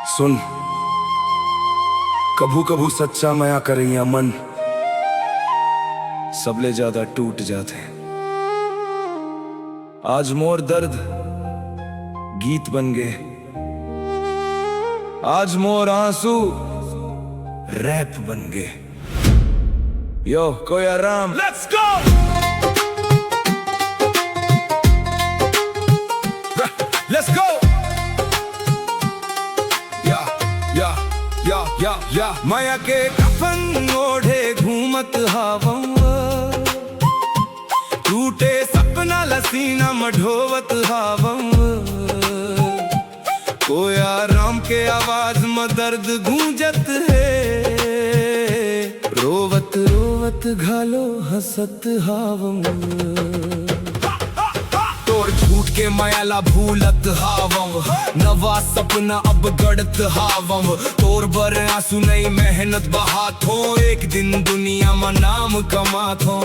सुन, कभू कभू सच्चा माया करैया मन सबले ज्यादा टूट जाते हैं। आज मोर दर्द गीत बन गए, आज मोर आंसू रैप बन गए। यो कोई आराम, लेट्स गो। Let's go! या माया के कफन ओढ़े घूमत हावं, टूटे सपना लसीना मढ़ोवत हावं। कोया राम के आवाज में दर्द गूंजत है, रोवत रोवत घालो हंसत हावं। तोर झूठ के मायाला भूलत हावं, नवा सपना अब गढ़त हावं। तोर बर आंसू नहीं मेहनत बहात हो, एक दिन दुनिया में नाम कमात हो।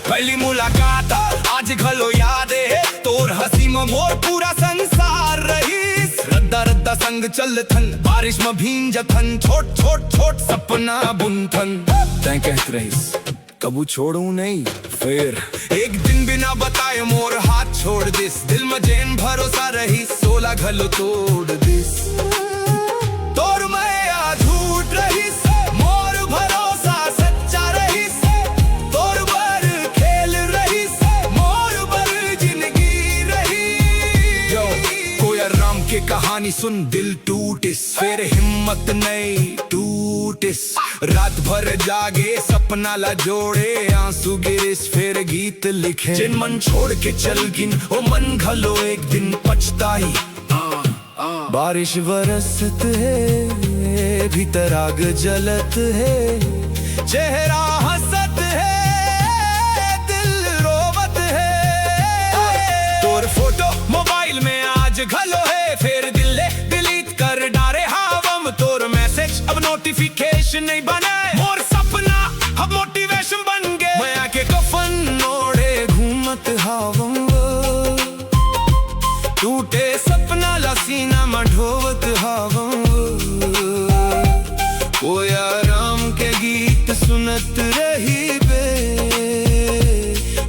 पहली मुलाकात आज घलो याद है, तोर हंसी में मोर पूरा संसार रहीस। रद्दा रद्दा संग चलथन, बारिश में भींजथन, छोट छोट छोट सपना बुनथन। तैं कहत रहीस कबू छोड़ू नहीं, फिर एक दिन बिना बताए मोर हाथ छोड़ दिस। दिल में जैन भरोसा रही, 16 घलो तोड़ दिस। तोर मैं झूठ रही, मोर भरोसा सच्चा रही। तोर बर खेल रही, मोर बर जिंदगी रही। यो कोई राम के कहानी सुन दिल टूटिस, फिर हिम्मत नहीं टूटिस। रात भर जागे सपना ला जोड़े, आंसू गिरिस फिर गीत लिखे। जिन मन छोड़ के चल गिन ओ मन घलो एक दिन पछताई। बारिश बरसत है, भीतर आग जलत है, चेहरा हंसत है, दिल रोवत है। तोर फोटो मोबाइल में आज घलो है, फिर दिल डिलीट कर डारे हावम। तोर मैसेज अब नोटिफिकेशन नहीं बनाए, मोर सपना अब मोटिवेशन बन गए। माया के कफन ओढ़े घूमत हावं, टूटे सपना लसीना मढ़ोवत हावं। कोया राम के गीत सुनत रही बे,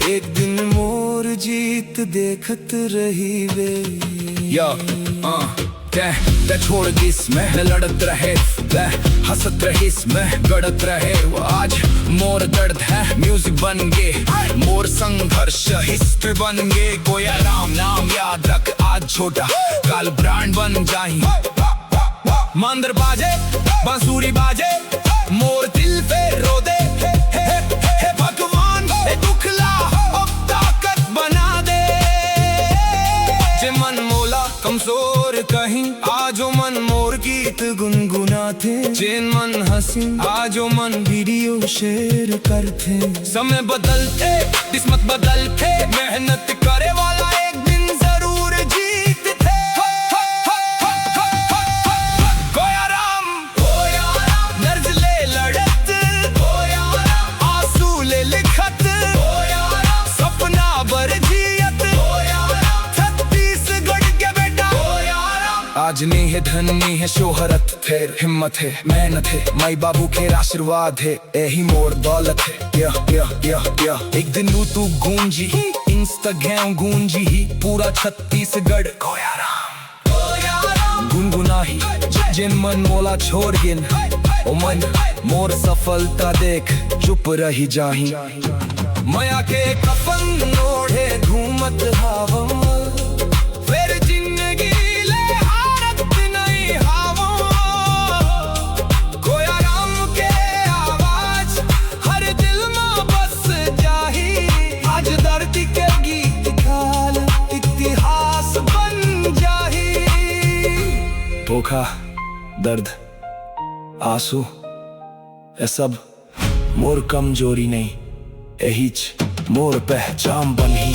एक दिन मोर जीत देखत रही बे। ते छोड़ दिस में लड़त रहे, हंसत रहिस में गड़त रहे। वो आज मोर दर्द है म्यूजिक बन गे, मोर संघर्ष हिस्ट्री बन गे। कोई राम नाम याद रख, आज छोटा काल ब्रांड बन जाही। मंदिर बाजे बांसुरी बाजे, मोर दिल पे रो दे। हे भगवान ए दुखला अब ताकत बना दे। जे मन मोला कमजोर कहीं, आजो मन मोर गीत गुनगुनाते। जिन मन हंसी आजो मन वीडियो शेयर करते। समय बदलते किस्मत बदलते, मेहनत करे वाला एक दिन जरूर जीतते। कोया राम नर्ज ले लड़त, आंसू ले लिखत, सपना बर जियत। आज नहीं है धन नहीं है शोहरत, फिर हिम्मत है मेहनत है, माई बाबू के आशीर्वाद है, यही मोर दौलत है। एक दिन तू गूंजी इंस्टाग्राम गूंजी ही, पूरा छत्तीसगढ़ कोया राम गुनगुनाही। जिन मन मोला छोड़ गिन ओ मन मोर सफलता देख चुप रही जाही। माया के कफन ओढ़े घूमत हावं, फिर जिंदगी धोखा दर्द आंसू ये सब मोर कमजोरी नहीं, यही मोर पहचान बनी।